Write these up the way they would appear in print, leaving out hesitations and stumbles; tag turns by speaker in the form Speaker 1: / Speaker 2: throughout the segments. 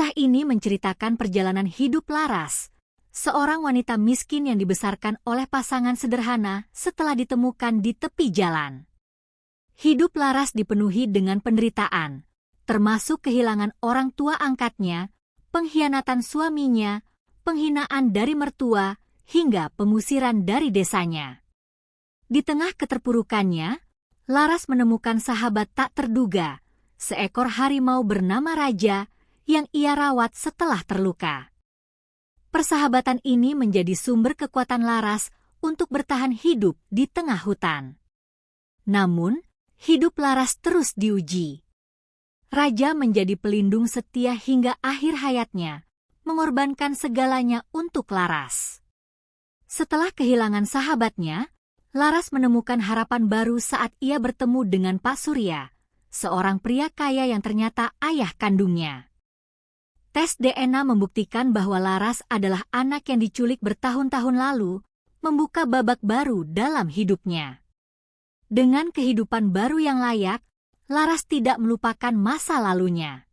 Speaker 1: Kisah ini menceritakan perjalanan hidup Laras, seorang wanita miskin yang dibesarkan oleh pasangan sederhana setelah ditemukan di tepi jalan. Hidup Laras dipenuhi dengan penderitaan, termasuk kehilangan orang tua angkatnya, pengkhianatan suaminya, penghinaan dari mertua, hingga pengusiran dari desanya. Di tengah keterpurukannya, Laras menemukan sahabat tak terduga, seekor harimau bernama Raja, yang ia rawat setelah terluka. Persahabatan ini menjadi sumber kekuatan Laras untuk bertahan hidup di tengah hutan. Namun, hidup Laras terus diuji. Raja menjadi pelindung setia hingga akhir hayatnya, mengorbankan segalanya untuk Laras. Setelah kehilangan sahabatnya, Laras menemukan harapan baru saat ia bertemu dengan Pak Surya, seorang pria kaya yang ternyata ayah kandungnya. Tes DNA membuktikan bahwa Laras adalah anak yang diculik bertahun-tahun lalu, membuka babak baru dalam hidupnya. Dengan kehidupan baru yang layak, Laras tidak melupakan masa lalunya.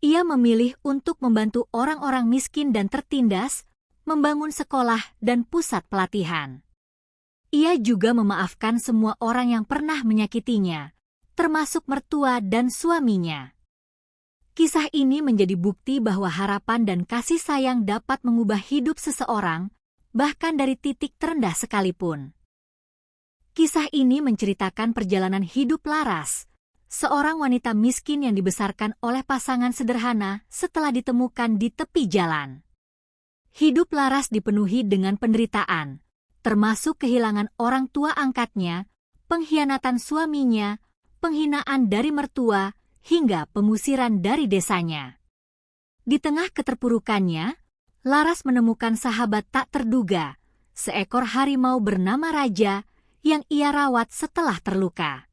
Speaker 1: Ia memilih untuk membantu orang-orang miskin dan tertindas, membangun sekolah dan pusat pelatihan. Ia juga memaafkan semua orang yang pernah menyakitinya, termasuk mertua dan suaminya. Kisah ini menjadi bukti bahwa harapan dan kasih sayang dapat mengubah hidup seseorang, bahkan dari titik terendah sekalipun. Kisah ini menceritakan perjalanan hidup Laras, seorang wanita miskin yang dibesarkan oleh pasangan sederhana setelah ditemukan di tepi jalan. Hidup Laras dipenuhi dengan penderitaan, termasuk kehilangan orang tua angkatnya, pengkhianatan suaminya, penghinaan dari mertua, hingga pengusiran dari desanya. Di tengah keterpurukannya, Laras menemukan sahabat tak terduga, seekor harimau bernama Raja, yang ia rawat setelah terluka.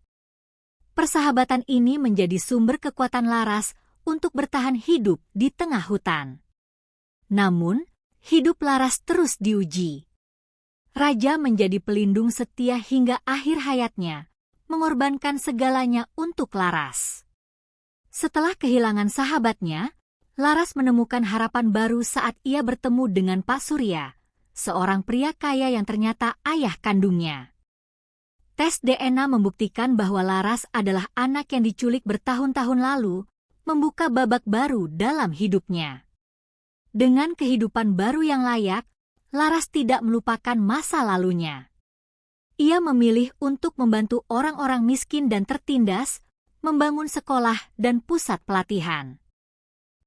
Speaker 1: Persahabatan ini menjadi sumber kekuatan Laras untuk bertahan hidup di tengah hutan. Namun, hidup Laras terus diuji. Raja menjadi pelindung setia hingga akhir hayatnya, mengorbankan segalanya untuk Laras. Setelah kehilangan sahabatnya, Laras menemukan harapan baru saat ia bertemu dengan Pak Surya, seorang pria kaya yang ternyata ayah kandungnya. Tes DNA membuktikan bahwa Laras adalah anak yang diculik bertahun-tahun lalu, membuka babak baru dalam hidupnya. Dengan kehidupan baru yang layak, Laras tidak melupakan masa lalunya. Ia memilih untuk membantu orang-orang miskin dan tertindas, membangun sekolah dan pusat pelatihan.